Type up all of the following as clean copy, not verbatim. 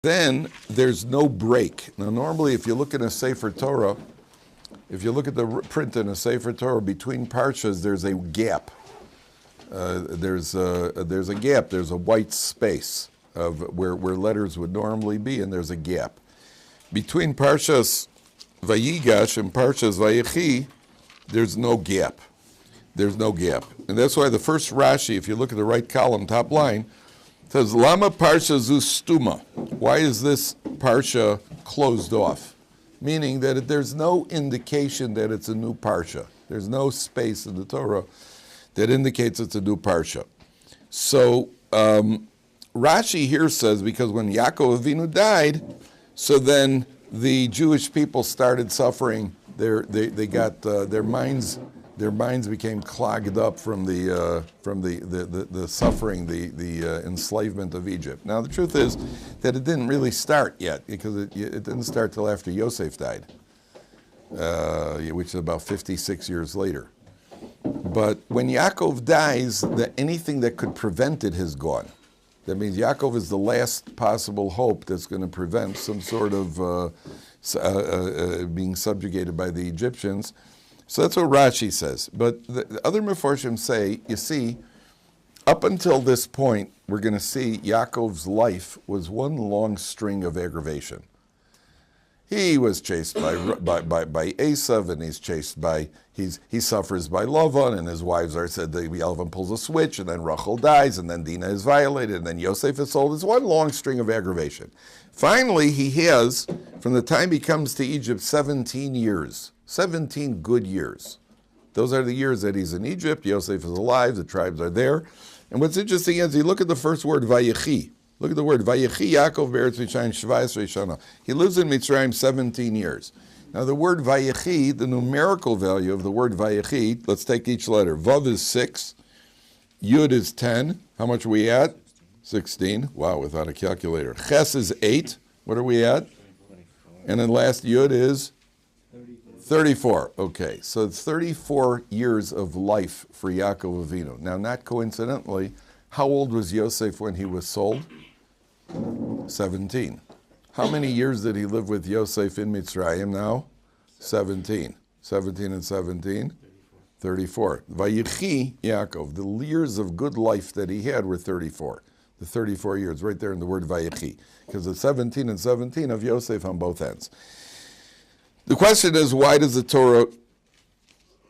Then there's no break. Now normally if you look in a Sefer Torah, if you look at the print in a Sefer Torah, between parshas there's a gap. There's a gap, there's a white space of where letters would normally be, and there's a gap. Between parshas Vayigash and parshas vayechi, there's no gap. There's no gap. And that's why the first Rashi, if you look at the right column, top line, says, Lama parsha zu stuma. Why is this parsha closed off? Meaning that there's no indication that it's a new parsha. There's no space in the Torah that indicates it's a new parsha. So Rashi here says, because when Yaakov Avinu died, so then the Jewish people started suffering. They got their minds became clogged up from the suffering, the enslavement of Egypt. Now the truth is that it didn't really start yet, because it didn't start till after Yosef died, which is about 56 years later. But when Yaakov dies, anything that could prevent it has gone. That means Yaakov is the last possible hope that's going to prevent some sort of being subjugated by the Egyptians. So that's what Rashi says. But the other Mefarshim say, you see, up until this point, we're going to see Yaakov's life was one long string of aggravation. He was chased by Esav, and he's chased by, he suffers by Lavan, and his wives are said that Lavan pulls a switch, and then Rachel dies, and then Dinah is violated, and then Yosef is sold. It's one long string of aggravation. Finally, he has, from the time he comes to Egypt, 17 years. 17 good years. Those are the years that he's in Egypt. Yosef is alive. The tribes are there. And what's interesting is you look at the first word, vayechi. Look at the word, vayechi Yaakov be'eretz Mitzrayim shvayis shana. He lives in Mitzrayim 17 years. Now the word vayechi, the numerical value of the word vayechi, let's take each letter. Vav is 6. Yud is 10. How much are we at? 16. Wow, without a calculator. Ches is 8. What are we at? 24. And then last Yud is? 34. Okay, so it's 34 years of life for Yaakov Avinu. Now, not coincidentally, how old was Yosef when he was sold? 17. How many years did he live with Yosef in Mitzrayim now? 17. 17 and 17? 34. Vayechi Yaakov, the years of good life that he had were 34. The 34 years, right there in the word vayechi, because it's 17 and 17 of Yosef on both ends. The question is, why does the Torah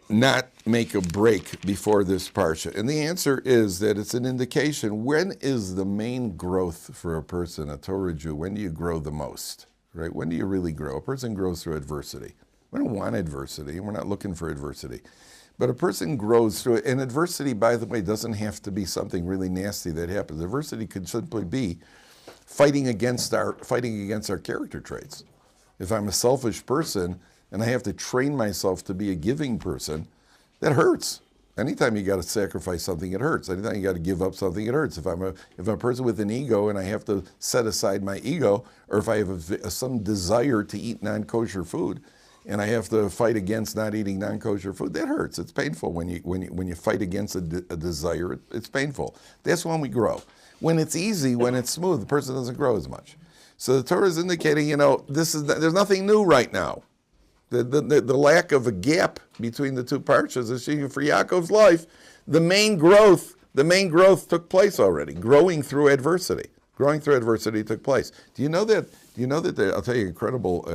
not make a break before this parsha? And the answer is that it's an indication. When is the main growth for a person, a Torah Jew? When do you grow the most? Right? When do you really grow? A person grows through adversity. We don't want adversity, and we're not looking for adversity. But a person grows through it. And adversity, by the way, doesn't have to be something really nasty that happens. Adversity could simply be fighting against our character traits. If I'm a selfish person and I have to train myself to be a giving person, that hurts. Anytime you got to sacrifice something, it hurts. Anytime you got to give up something, it hurts. If I'm a person with an ego and I have to set aside my ego, or if I have some desire to eat non-kosher food and I have to fight against not eating non-kosher food, that hurts. It's painful when you fight against a desire. It's painful. That's when we grow. When it's easy, when it's smooth, the person doesn't grow as much. So the Torah is indicating, there's nothing new right now. The lack of a gap between the two parshas is for Yaakov's life. The main growth took place already. Growing through adversity took place. Do you know that? I'll tell you an incredible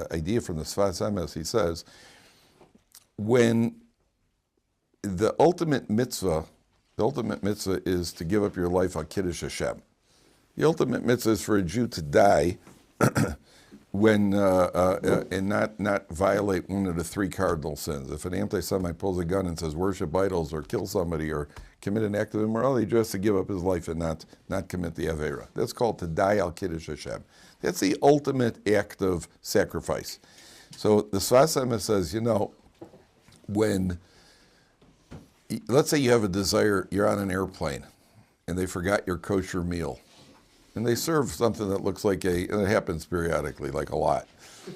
idea from the Sfas Emes. He says, when the ultimate mitzvah is to give up your life on Kiddush Hashem. The ultimate mitzvah is for a Jew to die when and not violate one of the 3 cardinal sins. If an anti-Semite pulls a gun and says worship idols or kill somebody or commit an act of immorality, he has to give up his life and not commit the Avera. That's called to die al Kiddush Hashem. That's the ultimate act of sacrifice. So the Sfas Emes says, when, let's say you have a desire, you're on an airplane and they forgot your kosher meal. And they serve something that looks like and it happens periodically, like a lot.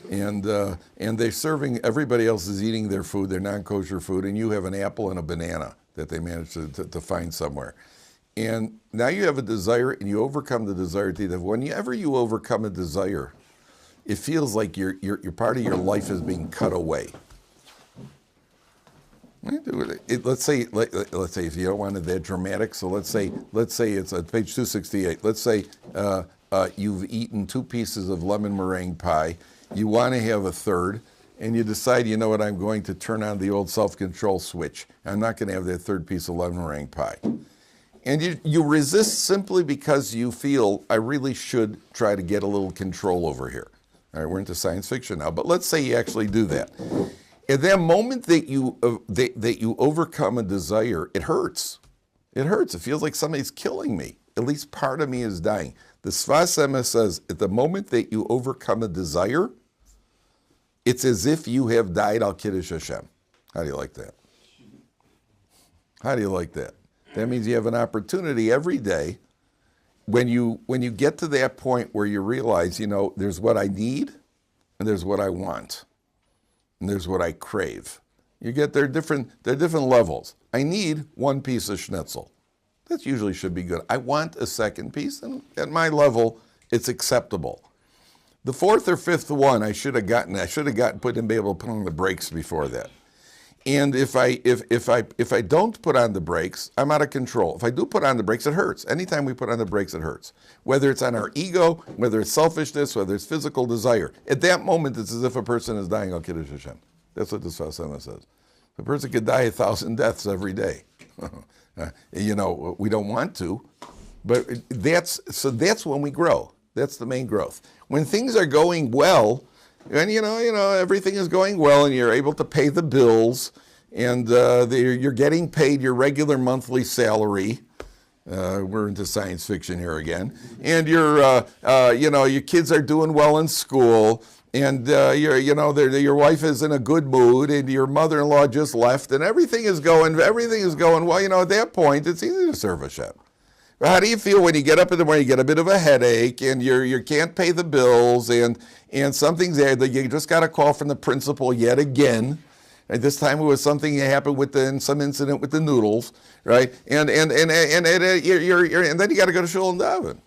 And they're serving, everybody else is eating their food, their non-kosher food, and you have an apple and a banana that they managed to find somewhere. And now you have a desire, and you overcome the desire to eat. Whenever you overcome a desire, it feels like your part of your life is being cut away. Let's say if you don't want it that dramatic, so let's say it's at page 268. Let's say you've eaten 2 pieces of lemon meringue pie. You want to have a third, and you decide, you know what, I'm going to turn on the old self-control switch. I'm not going to have that 3rd piece of lemon meringue pie. And you resist simply because you feel, I really should try to get a little control over here. All right, we're into science fiction now, but let's say you actually do that. At that moment that you overcome a desire, it hurts. It hurts. It feels like somebody's killing me. At least part of me is dying. The Sfas Emes says, at the moment that you overcome a desire, it's as if you have died al Kiddush Hashem. How do you like that? How do you like that? That means you have an opportunity every day when you get to that point where you realize, you know, there's what I need and there's what I want. And there's what I crave. They're different levels. I need 1 piece of schnitzel. That usually should be good. I want a 2nd piece, and at my level, it's acceptable. The 4th or 5th one, I should have gotten be able to put on the brakes before that. And if I don't put on the brakes, I'm out of control. If I do put on the brakes, it hurts. Anytime we put on the brakes, it hurts. Whether it's on our ego, whether it's selfishness, whether it's physical desire. At that moment, it's as if a person is dying al Kiddush Hashem. That's what the Sfas Emes says. A person could die 1,000 deaths every day. You know, we don't want to, but that's when we grow. That's the main growth. When things are going well, and you know, everything is going well, and you're able to pay the bills, and you're getting paid your regular monthly salary. We're into science fiction here again, and your kids are doing well in school, and your wife is in a good mood, and your mother-in-law just left, and everything is going well. You know, at that point, it's easy to serve Hashem. How do you feel when you get up in the morning, you get a bit of a headache, and you can't pay the bills, and something's there that you just got a call from the principal yet again. And this time it was something that happened some incident with the noodles, right? And then you got to go to shul and daven.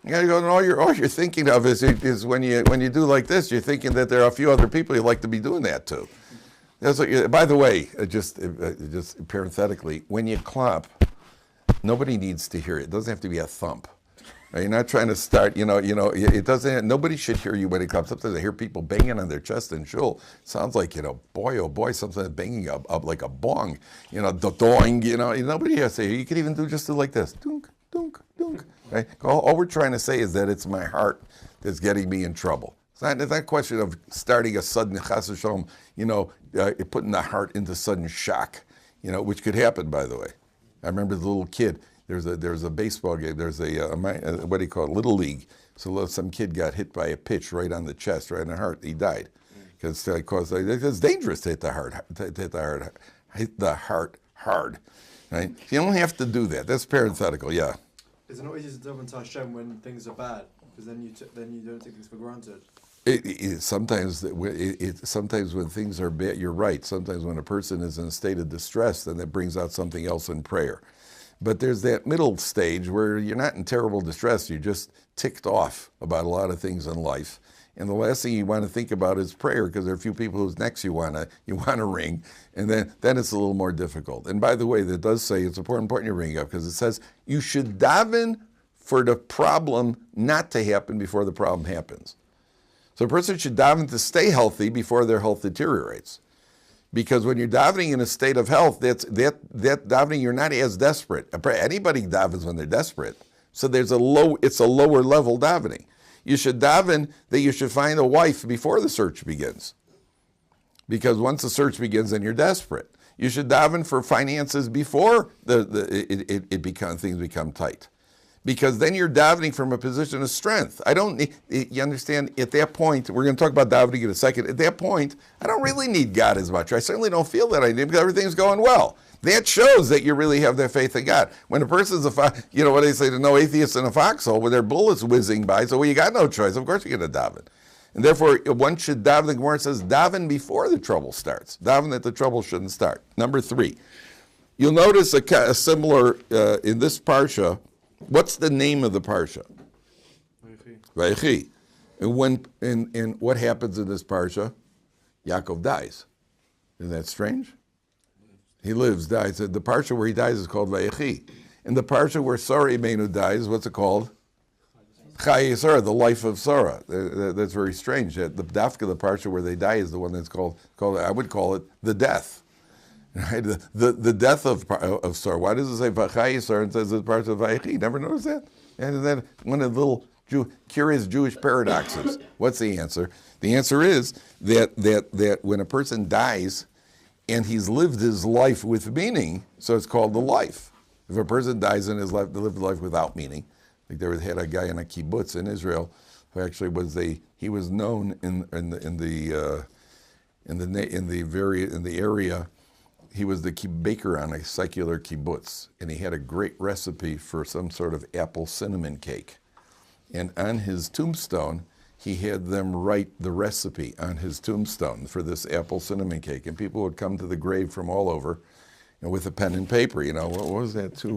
You got to go, and all you're thinking of is when you do like this, you're thinking that there are a few other people you'd like to be doing that to. That's what by the way, just parenthetically, when you clap, nobody needs to hear it. It doesn't have to be a thump. You're not trying to start, it doesn't, nobody should hear you when it comes. Sometimes I hear people banging on their chest in shul. Sounds like, boy, oh boy, something banging up like a bong, the doing, nobody has to hear. You can even do like this, dunk, dunk, dunk, right? All we're trying to say is that it's my heart that's getting me in trouble. It's not a question of starting a sudden chas v'shalom, putting the heart into sudden shock, which could happen, by the way. I remember the little kid. There's a baseball game. There's what do you call it? Little league. So some kid got hit by a pitch right on the chest, right in the heart. He died because it's dangerous to hit the heart hard. Right? You don't have to do that. That's parenthetical. Yeah. Is it not easy to delve into Hashem when things are bad? Because then you don't take things for granted. Sometimes when things are bad, you're right. Sometimes when a person is in a state of distress, then that brings out something else in prayer. But there's that middle stage where you're not in terrible distress. You're just ticked off about a lot of things in life. And the last thing you want to think about is prayer, because there are a few people whose necks you want to wring, and then it's a little more difficult. And by the way, that does say it's important you ring up, because it says you should daven for the problem not to happen before the problem happens. So a person should daven to stay healthy before their health deteriorates. Because when you're davening in a state of health, that davening, you're not as desperate. Anybody davens when they're desperate. So it's a lower level davening. You should daven that you should find a wife before the search begins. Because once the search begins, then you're desperate. You should daven for finances before things become tight. Because then you're davening from a position of strength. You understand, at that point, we're going to talk about davening in a second. At that point, I don't really need God as much. I certainly don't feel that I need, because everything's going well. That shows that you really have that faith in God. When a person's what they say, to no atheists in a foxhole, with their bullets whizzing by, so you got no choice. Of course you're going to daven. And therefore, one should daven. The Gemara says, daven before the trouble starts. Daven that the trouble shouldn't start. Number 3. You'll notice a similar, in this parsha, what's the name of the parsha? Vayechi. And what happens in this parsha? Yaakov dies. Isn't that strange? He lives, dies. The parsha where he dies is called Vayechi. And the parsha where Sarah Imenu dies, what's it called? Chai Sarah, the life of Sarah. That's very strange. The dafka, the parsha where they die, is the one that's called I would call it the death. Right? The death of Sarah. Why does it say Chai Sarah and says it's parsha of Vayechi? Never noticed that? And then one of the little curious Jewish paradoxes. What's the answer? The answer is that when a person dies and he's lived his life with meaning, so it's called the life. If a person dies in his life, they lived a life without meaning. Like had a guy in a kibbutz in Israel who actually he was known in the area. He was the baker on a secular kibbutz, and he had a great recipe for some sort of apple cinnamon cake. And on his tombstone, he had them write the recipe on his tombstone for this apple cinnamon cake. And people would come to the grave from all over, with a pen and paper. What was that too?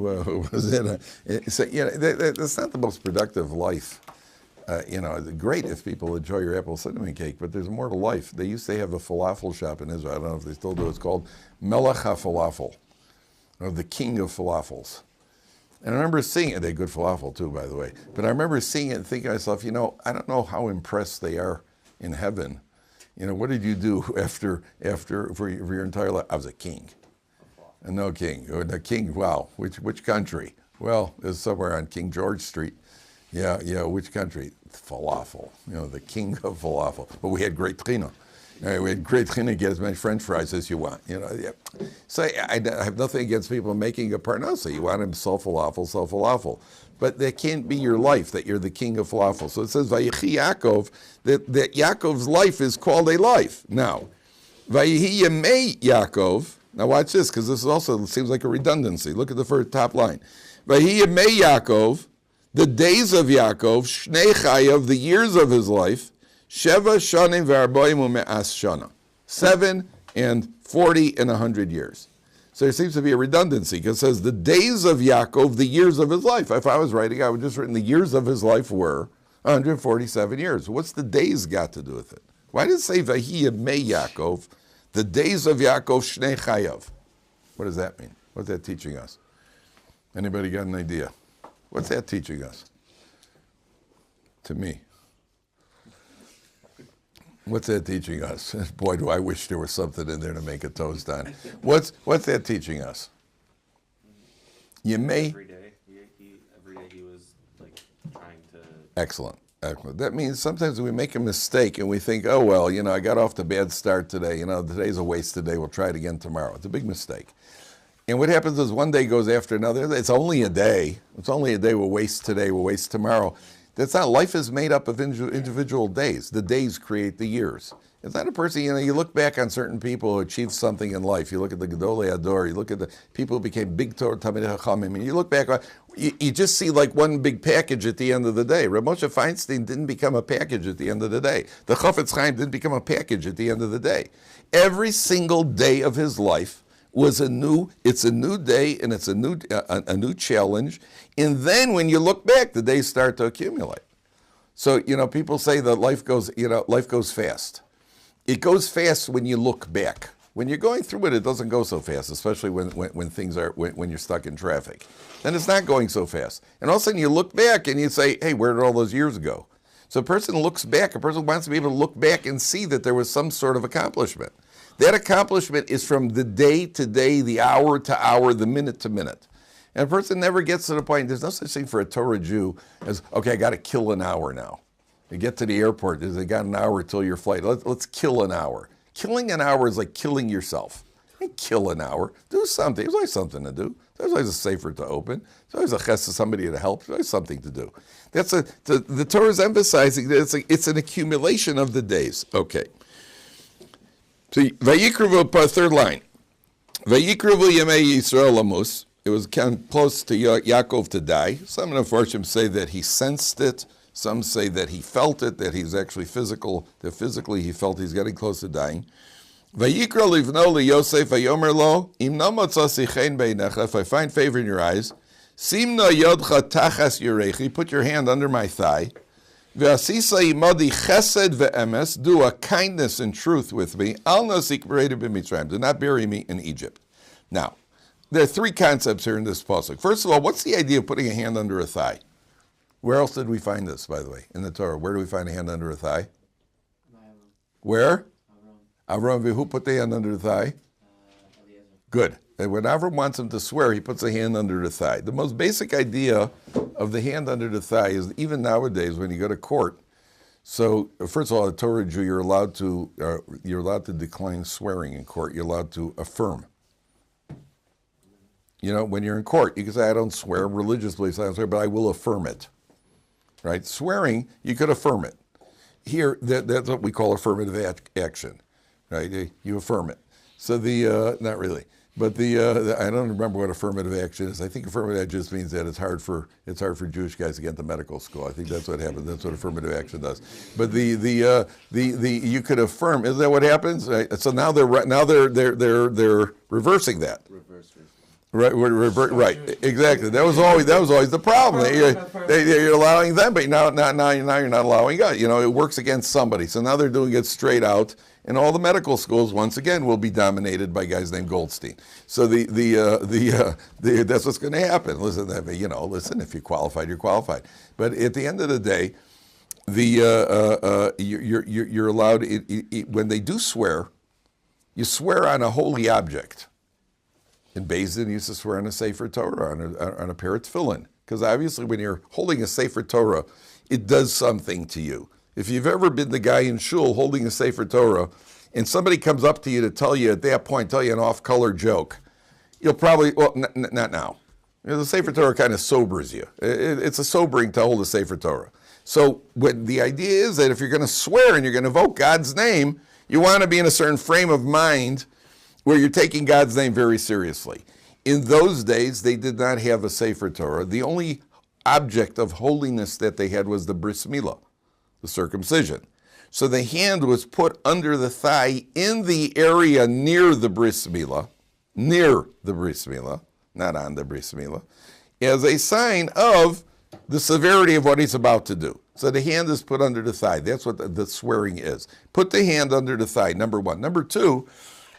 Was it? That's not the most productive life. It's great if people enjoy your apple cinnamon cake, but there's more to life. They used to have a falafel shop in Israel. I don't know if they still do. It's called Melech HaFalafel, or the king of falafels. And I remember seeing it. They had good falafel too, by the way. But I remember seeing it and thinking to myself, I don't know how impressed they are in heaven. What did you do for your entire life? I was a king. No king. The king, wow. Which country? Well, it was somewhere on King George Street. Yeah, which country? Falafel. The king of falafel. But we had great trina. We had great trina, get as many French fries as you want. So I have nothing against people making a parnasa. You want them sell falafel. But that can't be your life, that you're the king of falafel. So it says, Vayechi Yaakov, that Yaakov's life is called a life. Now, Vayehi Yemei Yaakov. Now watch this, because this also seems like a redundancy. Look at the first top line. Vayehi Yemei Yaakov, the days of Yaakov, Shnei Chayav, the years of his life, Sheva Shanim V'Arboim U'Me'as Shana, 7 and 40 and 100 years. So there seems to be a redundancy, because it says the days of Yaakov, the years of his life. If I was writing, I would just written the years of his life were 147 years. What's the days got to do with it? Why did it say Vayehi Yemei Yaakov? The days of Yaakov Shnei Chayav. What does that mean? What's that teaching us? Anybody got an idea? What's that teaching us? To me. What's that teaching us? Boy, do I wish there was something in there to make a toast on. What's that teaching us? You may... Every day he was trying to... Excellent. That means sometimes we make a mistake and we think, oh, well, I got off to a bad start today. Today's a waste today. We'll try it again tomorrow. It's a big mistake. And what happens is one day goes after another. It's only a day. It's only a day. We'll waste today. We'll waste tomorrow. That's not. Life is made up of individual days. The days create the years. It's not a person, you look back on certain people who achieved something in life. You look at the Gedolei Ador, you look at the people who became big Torah Talmidei Chachamim, and you look back, you just see one big package at the end of the day. Rav Moshe Feinstein didn't become a package at the end of the day. The Chafetz Chaim didn't become a package at the end of the day. Every single day of his life was it's a new day, and it's a new challenge. And then when you look back, the days start to accumulate. So, people say that life goes fast. It goes fast when you look back. When you're going through it doesn't go so fast, especially when you're stuck in traffic. Then it's not going so fast. And all of a sudden you look back and you say, hey, where did all those years go? So a person looks back, a person wants to be able to look back and see that there was some sort of accomplishment. That accomplishment is from the day to day, the hour to hour, the minute to minute. And a person never gets to the point, there's no such thing for a Torah Jew as, okay, I got to kill an hour now. You get to the airport, they got an hour till your flight. Let's kill an hour. Killing an hour is like killing yourself. You can't kill an hour. Do something. There's always something to do. There's always a sefer to open. There's always a ches to somebody to help. There's always something to do. The Torah is emphasizing that it's an accumulation of the days. Okay. So, Vayikruvu, third line. Vayikruvu Yemei Yisrael Lamus. It was kind of close to Yaakov to die. Some of the Farshim say that he sensed it. Some say that he felt it, that he's actually physically he felt he's getting close to dying. Vayikra livno li Yosef vayomer lo, im no motzasi chen beinecha, if I find favor in your eyes, simna yodcha tachas yurechi, put your hand under my thigh, ve'asisa imadi chesed ve'emes, do a kindness and truth with me, al nasik b'reidim b'mitzrayim, do not bury me in Egypt. Now, there are three concepts here in this pasuk. First of all, what's the idea of putting a hand under a thigh? Where else did we find this, by the way, in the Torah? Where do we find a hand under a thigh? Where? Avram. Who put the hand under the thigh? Good. And when Avram wants him to swear, he puts a hand under the thigh. The most basic idea of the hand under the thigh is even nowadays when you go to court. So first of all, a Torah Jew, you're allowed to decline swearing in court. You're allowed to affirm. You know, when you're in court, you can say, I don't swear religiously, so I don't swear, but I will affirm it. Right? Swearing, you could affirm it. Here, that's what we call affirmative action. Right? You affirm it. So not really, but I don't remember what affirmative action is. I think affirmative action just means that it's hard for Jewish guys to get into medical school. I think that's what happens. That's what affirmative action does. But you could affirm. Isn't that what happens? Right? So now they're reversing that. Right, right, exactly. That was always the problem. You're allowing them, but now you're not allowing us. You know, it works against somebody. So now they're doing it straight out, and all the medical schools once again will be dominated by guys named Goldstein. So that's what's going to happen. Listen, listen. If you're qualified, you're qualified. But at the end of the day, you're allowed. When they do swear, you swear on a holy object. And Beis Din used to swear on a Sefer Torah, on a pair of tefillin. Because obviously when you're holding a Sefer Torah, it does something to you. If you've ever been the guy in shul holding a Sefer Torah, and somebody comes up to you to tell you at that point, tell you an off-color joke, you'll probably, well, not now. The Sefer Torah kind of sobers you. It's a sobering to hold a Sefer Torah. So the idea is that if you're going to swear and you're going to invoke God's name, you want to be in a certain frame of mind where you're taking God's name very seriously. In those days, they did not have a Sefer Torah. The only object of holiness that they had was the bris milah, the circumcision. So the hand was put under the thigh in the area near the bris milah, not on the bris milah, as a sign of the severity of what he's about to do. So the hand is put under the thigh. That's what the swearing is. Put the hand under the thigh, number one. Number two,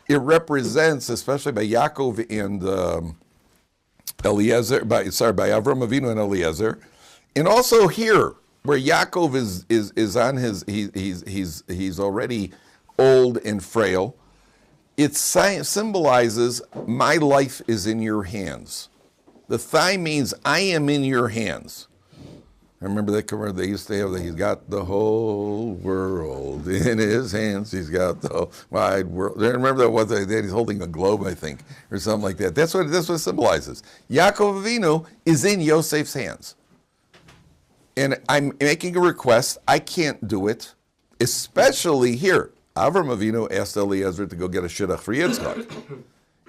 it represents, especially by Yaakov and Eliezer, by Avram Avinu and Eliezer, and also here where Yaakov is on he's already old and frail. It symbolizes my life is in your hands. The thigh means I am in your hands. I remember that commercial they used to have that he's got the whole world in his hands. He's got the wide world. I remember that was that he's holding a globe, I think, or something like that. That's what it symbolizes. Yaakov Avinu is in Yosef's hands. And I'm making a request. I can't do it, especially here. Avram Avinu asked Eliezer to go get a shidduch for Yitzchak.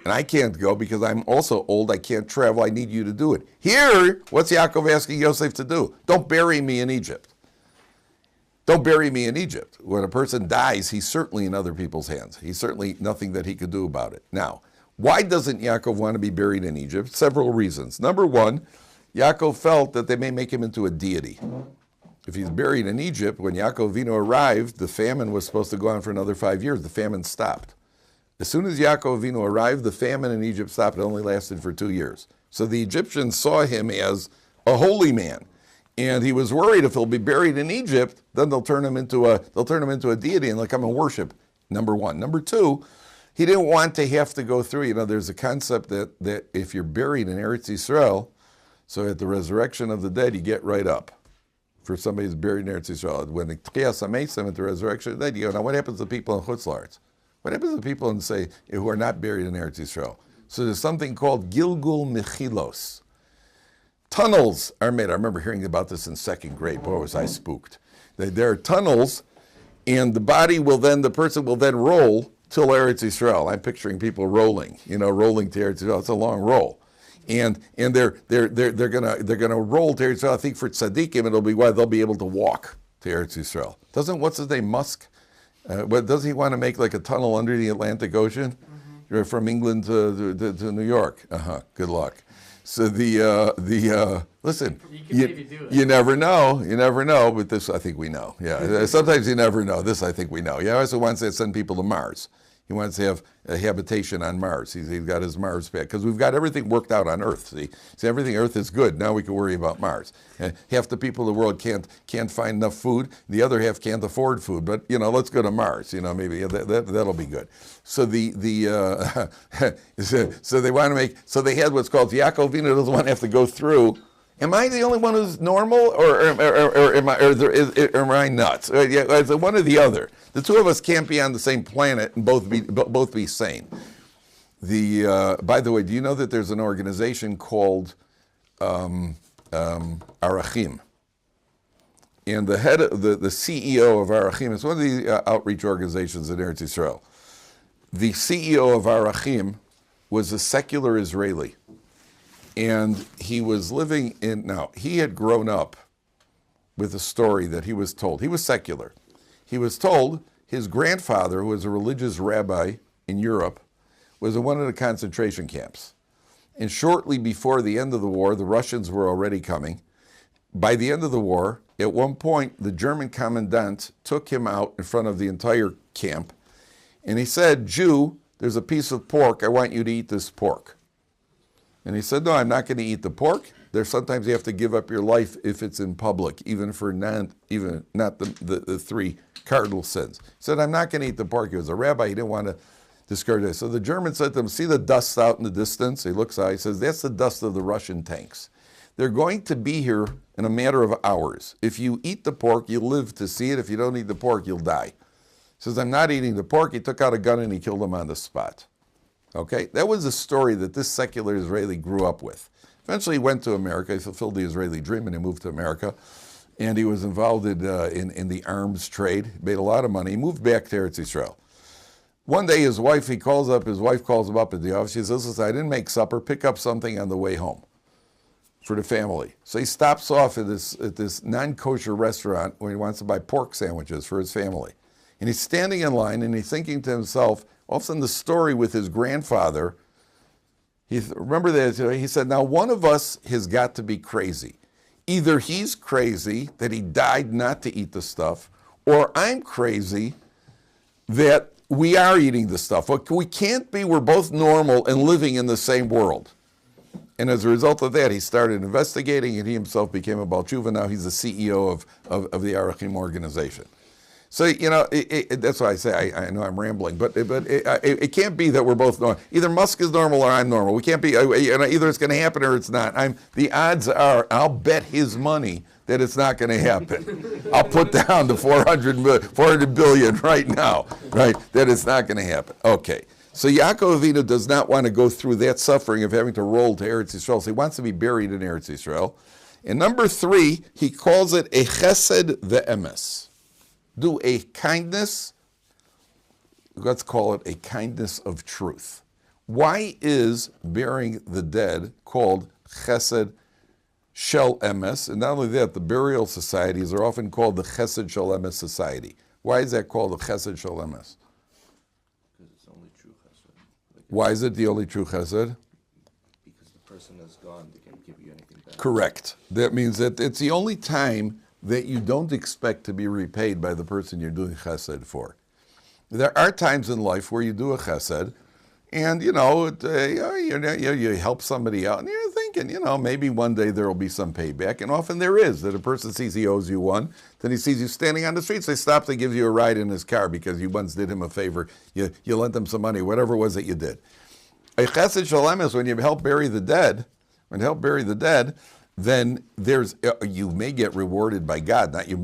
And I can't go because I'm also old. I can't travel. I need you to do it. Here, what's Yaakov asking Yosef to do? Don't bury me in Egypt. Don't bury me in Egypt. When a person dies, he's certainly in other people's hands. He's certainly nothing that he could do about it. Now, why doesn't Yaakov want to be buried in Egypt? Several reasons. Number one, Yaakov felt that they may make him into a deity. If he's buried in Egypt, when Yaakov Avinu arrived, the famine was supposed to go on for another 5 years. The famine stopped. As soon as Yaakov Avinu arrived, the famine in Egypt stopped. It only lasted for 2 years. So the Egyptians saw him as a holy man, and he was worried if he'll be buried in Egypt, then they'll turn him into a deity and they'll come and worship. Number one. Number two, he didn't want to have to go through. There's a concept that if you're buried in Eretz Yisrael, so at the resurrection of the dead, you get right up. For somebody who's buried in Eretz Yisrael, when the Tchiyas HaMeisim at the resurrection of the dead, you go, now what happens to people in Chutz La'aretz? What happens to people who are not buried in Eretz Yisrael? So there's something called Gilgul Mechilos. Tunnels are made. I remember hearing about this in second grade. Boy, was I spooked. There are tunnels, and the person will then roll till Eretz Yisrael. I'm picturing people rolling to Eretz Yisrael. It's a long roll. And they're gonna roll to Eretz Yisrael. I think for tzaddikim, it'll be why they'll be able to walk to Eretz Yisrael. What's his name, Musk? But does he want to make like a tunnel under the Atlantic Ocean from England to New York? Good luck. So listen, You can maybe do it. you never know, but this I think we know. Yeah, sometimes you never know. This I think we know. He also wants to send people to Mars. He wants to have a habitation on Mars. He's got his Mars back because we've got everything worked out on Earth. See, everything Earth is good. Now we can worry about Mars. Half the people in the world can't find enough food. The other half can't afford food. But let's go to Mars. Maybe that'll be good. So so they want to make. So they had what's called Yaakov Avinu doesn't want to have to go through. Am I the only one who's normal, or am I nuts? It's one or the other. The two of us can't be on the same planet and both be sane. By the way, do you know that there's an organization called Arachim? And the head, the CEO of Arachim, it's one of the outreach organizations in Eretz Yisrael. The CEO of Arachim was a secular Israeli. And he was living he had grown up with a story that he was told. He was secular. He was told his grandfather, who was a religious rabbi in Europe, was in one of the concentration camps. And shortly before the end of the war, the Russians were already coming. By the end of the war, at one point, the German commandant took him out in front of the entire camp. And he said, Jew, there's a piece of pork. I want you to eat this pork. And he said, no, I'm not going to eat the pork. Sometimes you have to give up your life if it's in public, even for not the three cardinal sins. He said, I'm not going to eat the pork. He was a rabbi. He didn't want to discourage it. So the German said to him, see the dust out in the distance? He looks out. He says, that's the dust of the Russian tanks. They're going to be here in a matter of hours. If you eat the pork, you'll live to see it. If you don't eat the pork, you'll die. He says, I'm not eating the pork. He took out a gun and he killed him on the spot. Okay, that was a story that this secular Israeli grew up with. Eventually he went to America, he fulfilled the Israeli dream and he moved to America. And he was involved in the arms trade, made a lot of money. He moved back to Eretz Yisrael. One day his wife calls him up at the office. She says, listen, I didn't make supper, pick up something on the way home for the family. So he stops off at this non-kosher restaurant where he wants to buy pork sandwiches for his family. And he's standing in line and he's thinking to himself, all of a sudden the story with his grandfather, remember that he said, now one of us has got to be crazy. Either he's crazy that he died not to eat the stuff, or I'm crazy that we are eating the stuff. What we can't be, we're both normal and living in the same world. And as a result of that, he started investigating and he himself became a Baal Tshuva. Now he's the CEO of the Arachim organization. So, that's why I say, I know I'm rambling, but it can't be that we're both normal. Either Musk is normal or I'm normal. We can't be, either it's going to happen or it's not. The odds are, I'll bet his money that it's not going to happen. I'll put down the 400 billion right now, right, that it's not going to happen. Okay. So Yaakov Avinu does not want to go through that suffering of having to roll to Eretz Yisrael. So he wants to be buried in Eretz Yisrael. And number 3, he calls it a chesed ve'emes. Do a kindness, let's call it a kindness of truth. Why is burying the dead called chesed shel emes? And not only that, the burial societies are often called the chesed shel emes society. Why is that called the chesed shel emes? Because it's only true chesed. Why is it the only true chesed? Because the person is gone, they can't give you anything back. Correct. That means that it's the only time that you don't expect to be repaid by the person you're doing chesed for. There are times in life where you do a chesed, and you help somebody out, and you're thinking, maybe one day there will be some payback, and often there is. That a person sees he owes you one, then he sees you standing on the streets, they stop, they give you a ride in his car because you once did him a favor, you lent him some money, whatever it was that you did. A chesed shalem is when you help bury the dead. Then you may get rewarded by God. You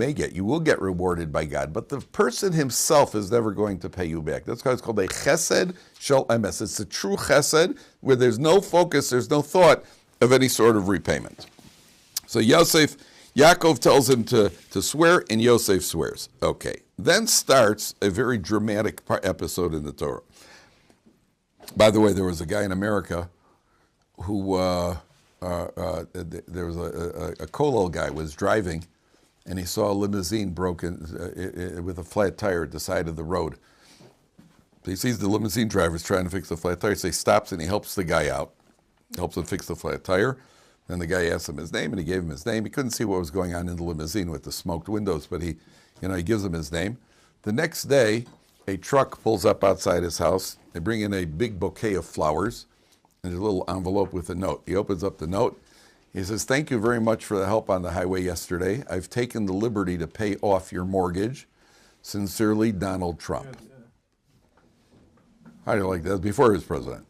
will get rewarded by God. But the person himself is never going to pay you back. That's why it's called a chesed shel emes. It's a true chesed where there's no focus, there's no thought of any sort of repayment. So Yaakov tells him to swear, and Yosef swears. Okay. Then starts a very dramatic episode in the Torah. By the way, there was a guy in America who... there was a kollel guy was driving and he saw a limousine broken with a flat tire at the side of the road. He sees the limousine driver's trying to fix the flat tire, so he stops and he helps the guy out, helps him fix the flat tire. Then the guy asked him his name, and he gave him his name. He couldn't see what was going on in the limousine with the smoked windows, but he gives him his name. The next day, a truck pulls up outside his house. They bring in a big bouquet of flowers and a little envelope with a note. He opens up the note. He says, "Thank you very much for the help on the highway yesterday. I've taken the liberty to pay off your mortgage. Sincerely, Donald Trump." Yeah. How do you like that? Before he was president.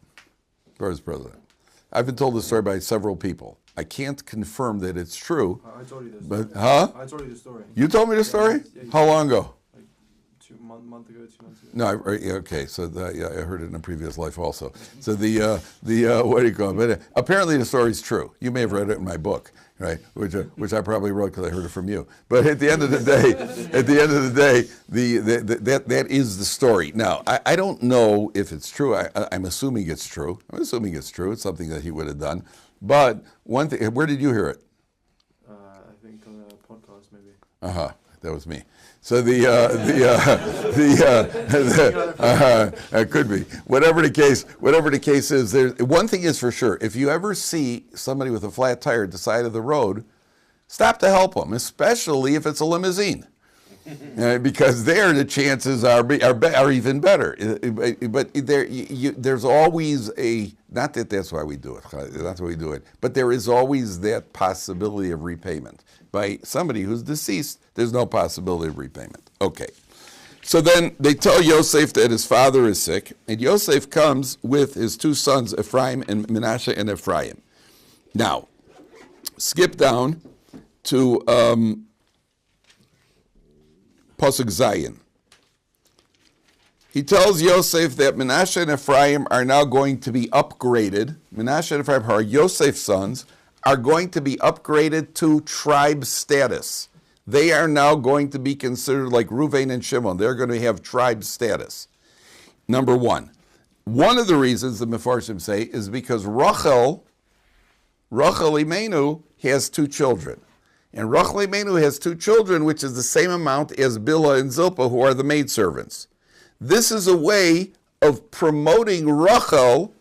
Before he was president. I've been told this story by several people. I can't confirm that it's true. I told you this. But, huh? I told you the story. You told me the story? Yeah, How long ago? Like 2 months ago, 2 months ago. No, okay. So I heard it in a previous life also. So the what do you call it? But apparently the story's true. You may have read it in my book, right? Which I probably wrote because I heard it from you. But at the end of the day, that is the story. Now I don't know if it's true. I'm assuming it's true. It's something that he would have done. But one thing, where did you hear it? I think on a podcast maybe. That was me. So it could be. Whatever the case is, one thing is for sure. If you ever see somebody with a flat tire at the side of the road, stop to help them, especially if it's a limousine. Because there the chances are even better. But there's always not that that's why we do it. That's why we do it. But there is always that possibility of repayment. By somebody who's deceased, there's no possibility of repayment. Okay. So then they tell Yosef that his father is sick, and Yosef comes with his 2 sons, Ephraim and Manasseh and Ephraim. Now, skip down to Pasuk Zayin. He tells Yosef that Manasseh and Ephraim are now going to be upgraded. Manasseh and Ephraim, who are Yosef's sons, are going to be upgraded to tribe status. They are now going to be considered like Reuven and Shimon. They're going to have tribe status. Number one. One of the reasons the Mefarshim say is because Rachel Imenu has 2 children. And Rachel Imenu has 2 children, which is the same amount as Bilhah and Zilpah, who are the maidservants. This is a way of promoting Rachel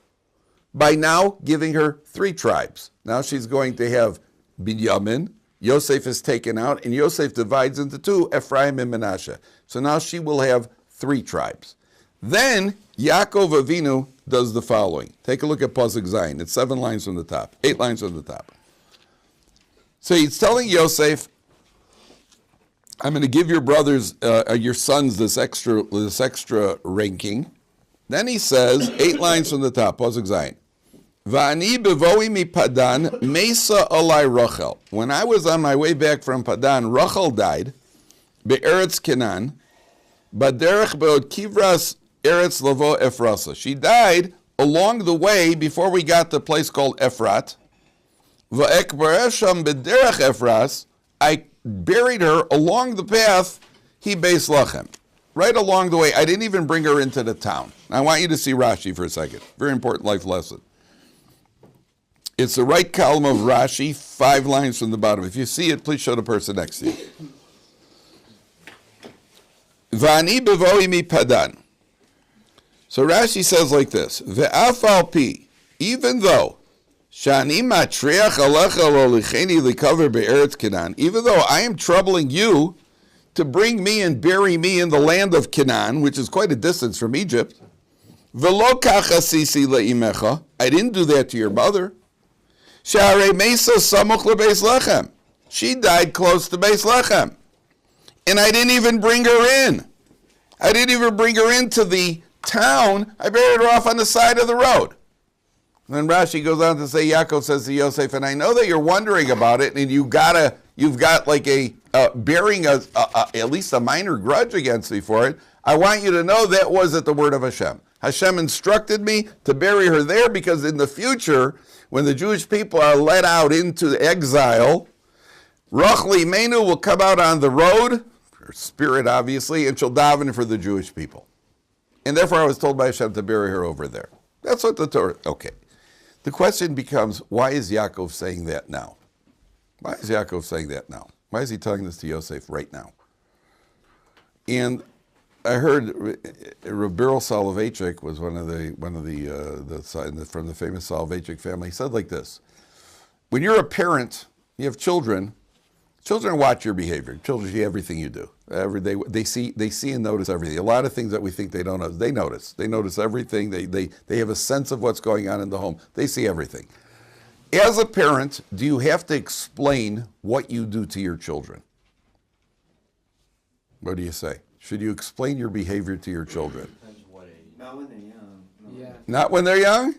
by now giving her 3 tribes. Now she's going to have Binyamin. Yosef is taken out, and Yosef divides into 2, Ephraim and Manasseh. So now she will have 3 tribes. Then Yaakov Avinu does the following. Take a look at Pasuk Zayin. It's 7 lines from the top, 8 lines from the top. So he's telling Yosef, I'm going to give your brothers, your sons, this extra ranking. Then he says, 8 lines from the top, Pasuk Zayin. Va'ani bevoi mi Padan mesa alai Rachel. When I was on my way back from Padan, Rachel died. Be'eretz Kenan, baderech be'od kivras eretz lavo Ephrasa. She died along the way before we got to a place called Ephrat. Va'ekbareh sham bederech Ephras. I buried her along the path, he beis lachem. Right along the way. I didn't even bring her into the town. I want you to see Rashi for a second. Very important life lesson. It's the right column of Rashi, 5 lines from the bottom. If you see it, please show the person next to you. Vani bevoi mi Padan. So Rashi says like this: Ve'af al pi, even though shani matriach alecha lo licheni likaver be'eretz Canaan, even though I am troubling you to bring me and bury me in the land of Canaan, which is quite a distance from Egypt. Velo kach asisi le'imecha, I didn't do that to your mother. Sha'arei mesa samuch lebeis lechem. She died close to Beis Lechem. And I didn't even bring her in. I didn't even bring her into the town. I buried her off on the side of the road. And then Rashi goes on to say, Yaakov says to Yosef, and I know that you're wondering about it, and you've got like bearing at least a minor grudge against me for it. I want you to know that was at the word of Hashem. Hashem instructed me to bury her there because in the future, when the Jewish people are let out into exile, Rachel Imenu will come out on the road, her spirit obviously, and she'll daven for the Jewish people. And therefore I was told by Hashem to bury her over there. That's what the Torah, okay. The question becomes, why is Yaakov saying that now? Why is Yaakov saying that now? Why is he telling this to Yosef right now? And I heard Rabbi Soloveitchik was one of the from the famous Soloveitchik family. He said like this: when you're a parent, you have children. Children watch your behavior. Children see everything you do. Every day they see and notice everything. A lot of things that we think they don't notice, they notice. They notice everything. They have a sense of what's going on in the home. They see everything. As a parent, do you have to explain what you do to your children? What do you say? Should you explain your behavior to your children? Not when they're young. No. Yeah. Not when they're young?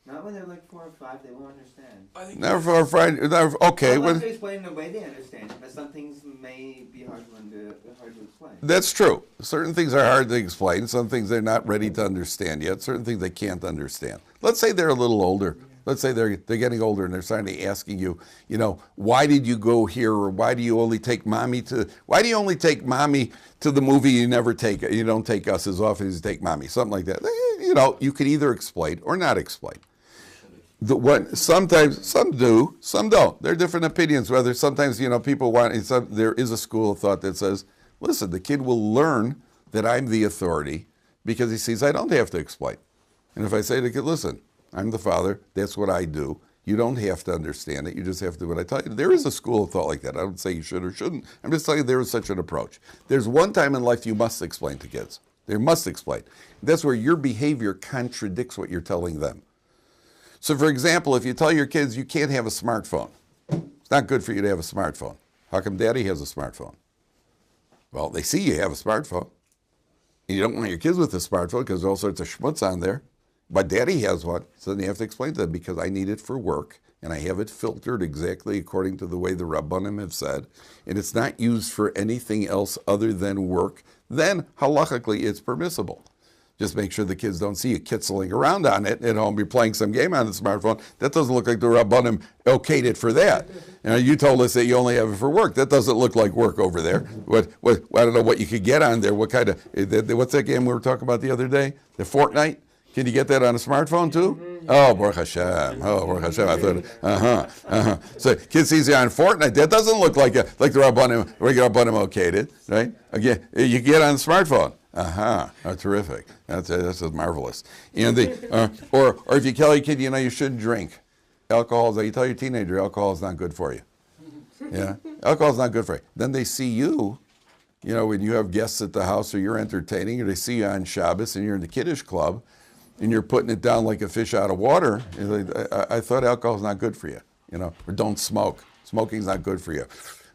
Not when they're like 4 or 5, they won't understand. Never for a friend. Okay. I'd like to explain the way they understand, but some things may be hard to explain. That's true. Certain things are hard to explain. Some things they're not ready to understand yet. Certain things they can't understand. Let's say they're a little older. Let's say they're getting older and they're starting to asking you, why did you go here, or why do you only take mommy to the movie? You don't take us as often as you take mommy. Something like that. You could either explain or not explain. Sometimes some do, some don't. There are different opinions. Whether sometimes people want. There is a school of thought that says, listen, the kid will learn that I'm the authority because he sees I don't have to explain. And if I say to the kid, listen, I'm the father, that's what I do. You don't have to understand it. You just have to do what I tell you. There is a school of thought like that. I don't say you should or shouldn't. I'm just telling you there is such an approach. There's one time in life you must explain to kids. They must explain. That's where your behavior contradicts what you're telling them. So, for example, if you tell your kids you can't have a smartphone, it's not good for you to have a smartphone. How come daddy has a smartphone? Well, they see you have a smartphone. And you don't want your kids with a smartphone because there's all sorts of schmutz on there. But daddy has one, so then you have to explain to them, because I need it for work, and I have it filtered exactly according to the way the Rabbanim have said, and it's not used for anything else other than work, then halachically it's permissible. Just make sure the kids don't see you kitzeling around on it at home. You're playing some game on the smartphone. That doesn't look like the Rabbanim okayed it for that. You told us that you only have it for work. That doesn't look like work over there. What I don't know what you could get on there. What's that game we were talking about the other day? The Fortnite? Can you get that on a smartphone too? Oh, Baruch Hashem. I thought, So kids sees you on Fortnite. That doesn't look like the Rabbanim, regular Rabbanim okayed it, right? Again, you get on the smartphone. Oh, terrific. That's marvelous. And or if you tell your kid, you shouldn't drink alcohol. You tell your teenager alcohol is not good for you. Yeah, alcohol is not good for you. Then they see you. When you have guests at the house or you're entertaining, or they see you on Shabbos and you're in the Kiddush club, and you're putting it down like a fish out of water. I thought alcohol is not good for you, or don't smoke. Smoking's not good for you.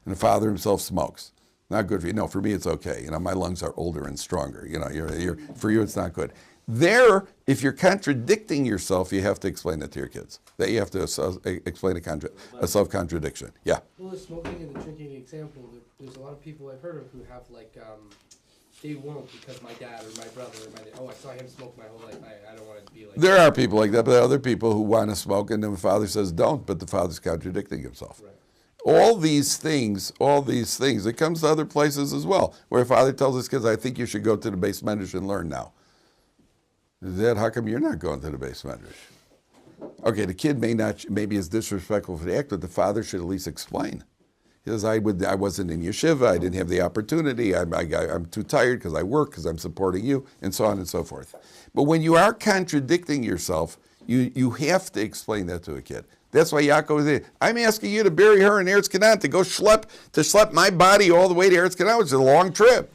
And the father himself smokes. Not good for you. No, for me it's okay. My lungs are older and stronger. For you it's not good. There, if you're contradicting yourself, you have to explain it to your kids. That you have to explain a self-contradiction. Yeah. Well, the smoking and the drinking example, there's a lot of people I've heard of who have they won't because my dad or my brother or I saw him smoke my whole life. I don't want it to be like that. There are people like that, but there are other people who want to smoke, and then the father says don't, but the father's contradicting himself. Right. All these things, it comes to other places as well, where a father tells his kids, I think you should go to the Beis Medrash and learn now. Dad, how come you're not going to the Beis Medrash? Okay, the kid maybe is disrespectful for the act, but the father should at least explain. He says, I wasn't in yeshiva, I didn't have the opportunity, I'm too tired because I work, because I'm supporting you, and so on and so forth. But when you are contradicting yourself, you have to explain that to a kid. That's why Yaakov is there. I'm asking you to bury her in Eretz Canaan, to go schlep my body all the way to Eretz Canaan, which is a long trip.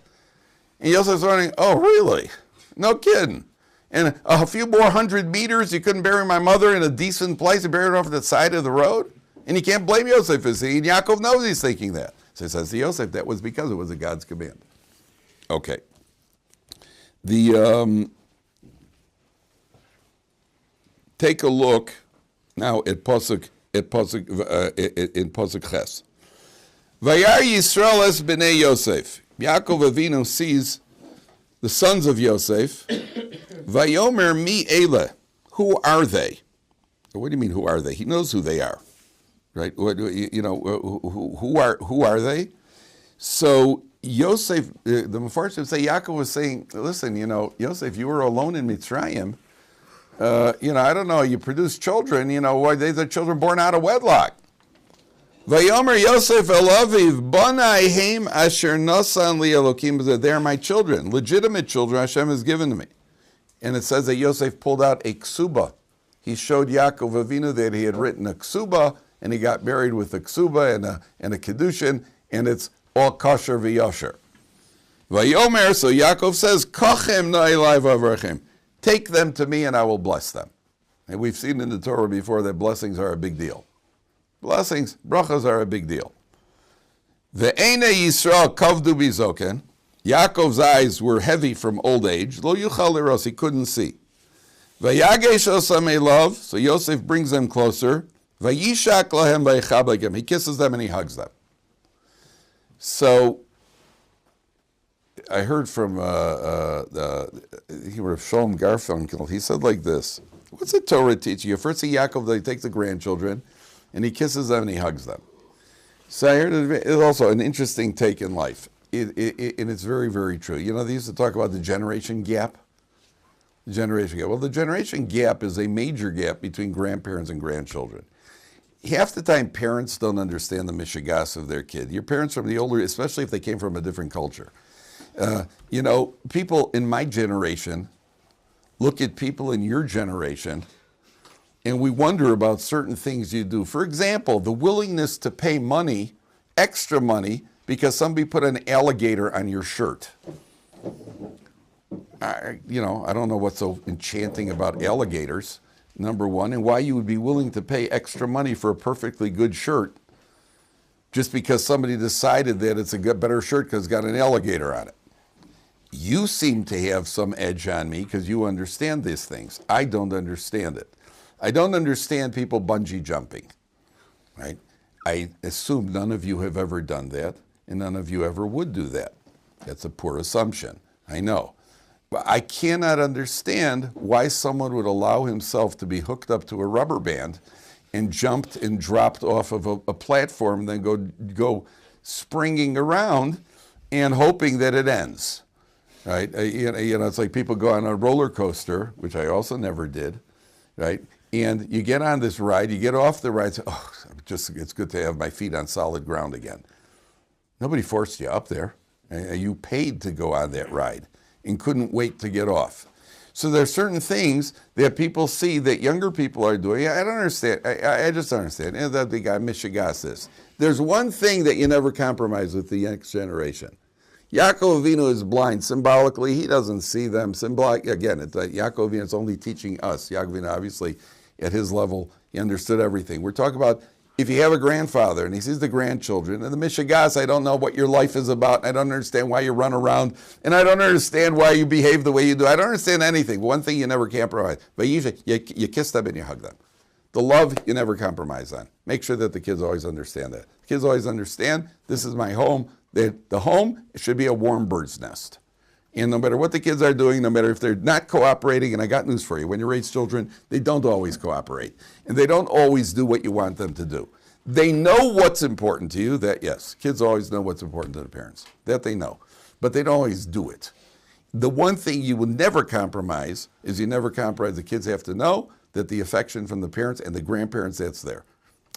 And Yosef's wondering, oh, really? No kidding. And a few more 100 meters, you couldn't bury my mother in a decent place and bury her off the side of the road? And you can't blame Yosef, and Yaakov knows he's thinking that. So he says to Yosef, that was because it was a God's command. Okay. Take a look now at Pasuk in Pasuk Ches. Vayar Yisrael es b'nei Yosef. Yaakov Avinu sees the sons of Yosef. Vayomer mi ele. Who are they? What do you mean? Who are they? He knows who they are. Right? Who are they? So Yosef, the Mefarshim say Yaakov was saying, listen, Yosef, you were alone in Mitzrayim. I don't know. You produce children. They're the children born out of wedlock. Vayomer Yosef Elaviv, Bonai Haim Asher Nosan Li Elokim. They are my children, legitimate children Hashem has given to me. And it says that Yosef pulled out a ksuba. He showed Yaakov Avinu that he had written a ksuba, and he got married with a ksuba and a kedushin, and it's all kosher v'yosher. Vayomer, so Yaakov says, Kochem na'elai v'avrachem. Take them to me and I will bless them. And we've seen in the Torah before that blessings are a big deal. Blessings, brachas are a big deal. Ve'ene Yisrael kavdu bizoken. Yaakov's eyes were heavy from old age. Lo yuchal liros, he couldn't see. Vayagesh osam elav, so Yosef brings them closer. Vayishak lahem vayechablegem, he kisses them and he hugs them. So, I heard from Shalom Garfunkel, he said like this, what's the Torah teach you? First see Yaakov, they take the grandchildren, and he kisses them and he hugs them. So I heard it's also an interesting take in life. And it's very, very true. You know, they used to talk about the generation gap. The generation gap. Well, the generation gap is a major gap between grandparents and grandchildren. Half the time, parents don't understand the mishigas of their kid. Your parents from the older, especially if they came from a different culture. You know, people in my generation look at people in your generation, and we wonder about certain things you do. For example, the willingness to pay money, extra money, because somebody put an alligator on your shirt. I don't know what's so enchanting about alligators, number one, and why you would be willing to pay extra money for a perfectly good shirt just because somebody decided that it's a better shirt because it's got an alligator on it. You seem to have some edge on me because you understand these things. I don't understand it. I don't understand people bungee jumping, right? I assume none of you have ever done that, and none of you ever would do that. That's a poor assumption, I know. But I cannot understand why someone would allow himself to be hooked up to a rubber band and jumped and dropped off of a platform, then go springing around and hoping that it ends, right? It's like people go on a roller coaster, which I also never did, right? And you get on this ride, you get off the ride, say, oh, it's good to have my feet on solid ground again. Nobody forced you up there. You paid to go on that ride and couldn't wait to get off. So there are certain things that people see that younger people are doing. I don't understand. I just don't understand. And that the guy Mishigas this. There's one thing that you never compromise with the next generation. Yaakov Avinu is blind. Symbolically, he doesn't see them. Again, Yaakov Avinu is only teaching us. Yaakov Avinu, obviously, at his level, he understood everything. We're talking about if you have a grandfather and he sees the grandchildren, and the Mishigas, I don't know what your life is about, I don't understand why you run around, and I don't understand why you behave the way you do. I don't understand anything. But one thing you never compromise, but usually you kiss them and you hug them. The love you never compromise on. Make sure that the kids always understand that. The kids always understand, this is my home. The home should be a warm bird's nest. And no matter what the kids are doing, no matter if they're not cooperating, and I got news for you, when you raise children, they don't always cooperate. And they don't always do what you want them to do. They know what's important to you, that yes, kids always know what's important to the parents. That they know. But they don't always do it. The one thing you will never compromise is you never compromise. The kids have to know that the affection from the parents and the grandparents, that's there.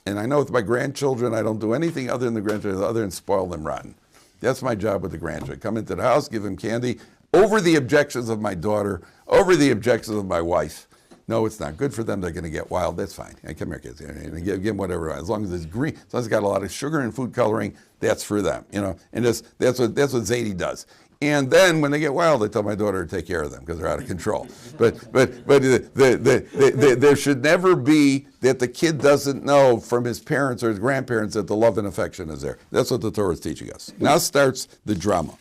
And I know with my grandchildren, I don't do anything other than the grandchildren, other than spoil them rotten. That's my job with the grandchildren. Come into the house, give them candy, over the objections of my daughter, over the objections of my wife. No, it's not good for them. They're going to get wild. That's fine. Hey, come here, kids. Give them whatever. As long as it's green, as long as it's got a lot of sugar and food coloring, that's for them. And that's what Zadie does. And then when they get wild, I tell my daughter to take care of them because they're out of control. But there should never be that the kid doesn't know from his parents or his grandparents that the love and affection is there. That's what the Torah is teaching us. Now starts the drama.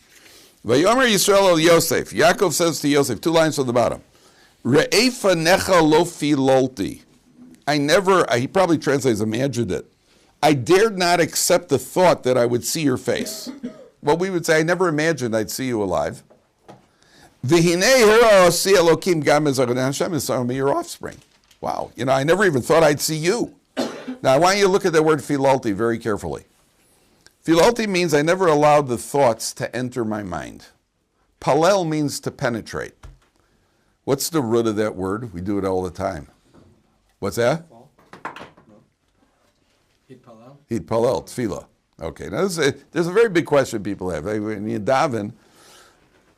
Vayomer Yisrael el Yosef. Yaakov says to Yosef, 2 lines from the bottom. Re'efa necha lo filolti. He probably translates, imagined it. I dared not accept the thought that I would see your face. Well, we would say, I never imagined I'd see you alive. Hashem is your offspring. Wow. I never even thought I'd see you. Now, I want you to look at that word filalti very carefully. Filalti means I never allowed the thoughts to enter my mind. Palel means to penetrate. What's the root of that word? We do it all the time. What's that? He'd palel, tefillah. Okay, now there's a very big question people have. When you daven,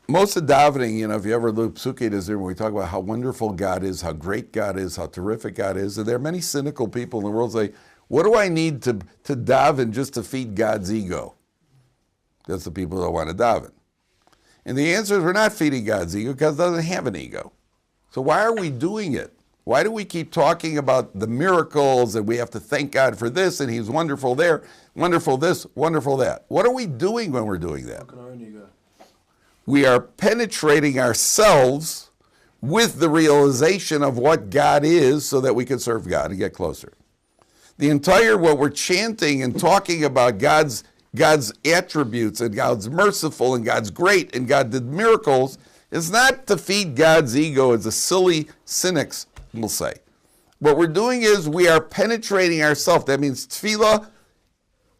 most of davening, if you ever look Psukkah is there when we talk about how wonderful God is, how great God is, how terrific God is, and there are many cynical people in the world say, what do I need to daven just to feed God's ego? That's the people that want to daven. And the answer is we're not feeding God's ego because it doesn't have an ego. So why are we doing it? Why do we keep talking about the miracles and we have to thank God for this and He's wonderful there, wonderful this, wonderful that? What are we doing when we're doing that? We are penetrating ourselves with the realization of what God is so that we can serve God and get closer. The entire, what we're chanting and talking about God's attributes and God's merciful and God's great and God did miracles is not to feed God's ego as the silly cynics will say. What we're doing is we are penetrating ourselves. That means tefillah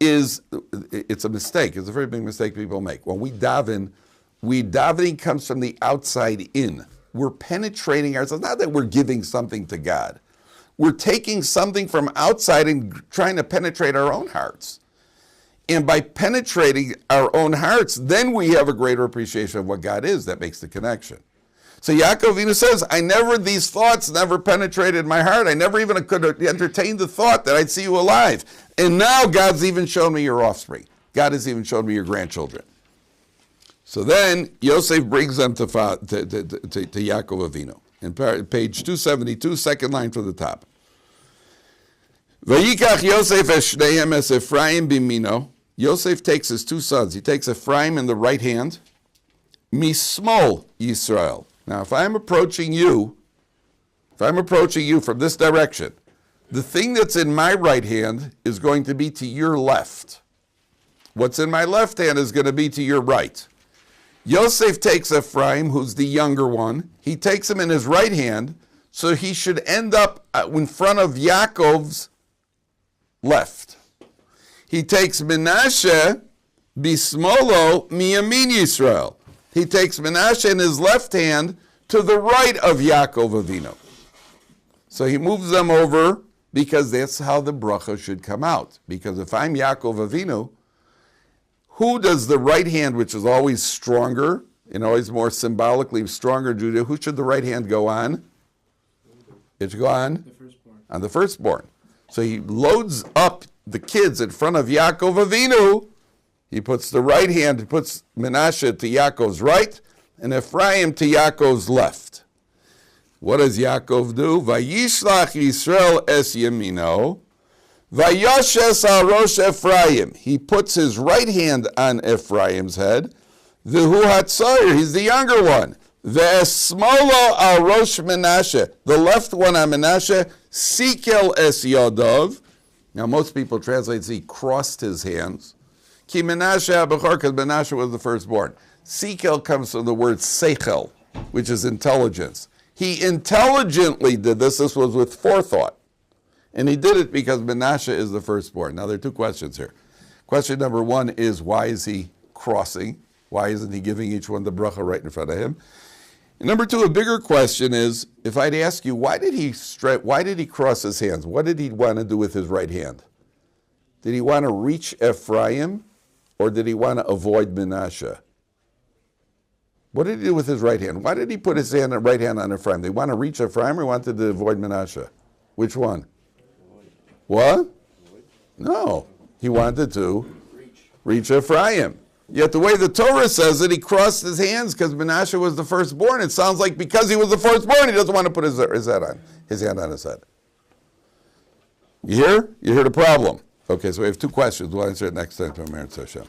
it's a mistake. It's a very big mistake people make. When we davening comes from the outside in. We're penetrating ourselves. Not that we're giving something to God. We're taking something from outside and trying to penetrate our own hearts. And by penetrating our own hearts, then we have a greater appreciation of what God is. That makes the connection. So Yaakov Avinu says, these thoughts never penetrated my heart. I never even could entertain the thought that I'd see you alive. And now God's even shown me your offspring. God has even shown me your grandchildren. So then Yosef brings them to Yaakov Avinu. In page 272, second line from the top. Vayikach Yosef es shneim es Ephraim bimino. Yosef takes his two sons. He takes Ephraim in the right hand. Mismol Yisrael. Now, if I'm approaching you from this direction, the thing that's in my right hand is going to be to your left. What's in my left hand is going to be to your right. Yosef takes Ephraim, who's the younger one. He takes him in his right hand, so he should end up in front of Yaakov's left. He takes Menashe, bismolo miyamin Yisrael. He takes Menashe in his left hand to the right of Yaakov Avinu. So he moves them over because that's how the bracha should come out. Because if I'm Yaakov Avinu, who does the right hand, which is always stronger and always more symbolically stronger, Judah, who should the right hand go on? It should go on? The firstborn. On the firstborn. So he loads up the kids in front of Yaakov Avinu. He puts the right hand, he puts Menashe to Yaakov's right, and Ephraim to Yaakov's left. What does Yaakov do? Vayishlach Yisrael es yamino, vayoshes al rosh Ephraim. He puts his right hand on Ephraim's head. V'hu hatzoyer, he's the younger one. Ve'esmolo al rosh Menashe, the left one on Menashe. Sikel es yodov. Now most people translate, he crossed his hands. Ki Menashe ha-bechor, because Menashe was the firstborn. Sikel comes from the word seichel, which is intelligence. He intelligently did this. This was with forethought. And he did it because Menashe is the firstborn. Now there are two questions here. Question number one is, why is he crossing? Why isn't he giving each one the bracha right in front of him? And number two, a bigger question is, if I'd ask you, why did he cross his hands? What did he want to do with his right hand? Did he want to reach Ephraim, or did he want to avoid Menashe? What did he do with his right hand? Why did he put his right hand on Ephraim? Did he want to reach Ephraim or wanted to avoid Menashe? Which one? What? No. He wanted to reach Ephraim. Yet the way the Torah says it, he crossed his hands because Menashe was the firstborn. It sounds like because he was the firstborn, he doesn't want to put his hand on his head. You hear? You hear the problem? Okay, so we have two questions. We'll answer it next time to Meretz Hashem.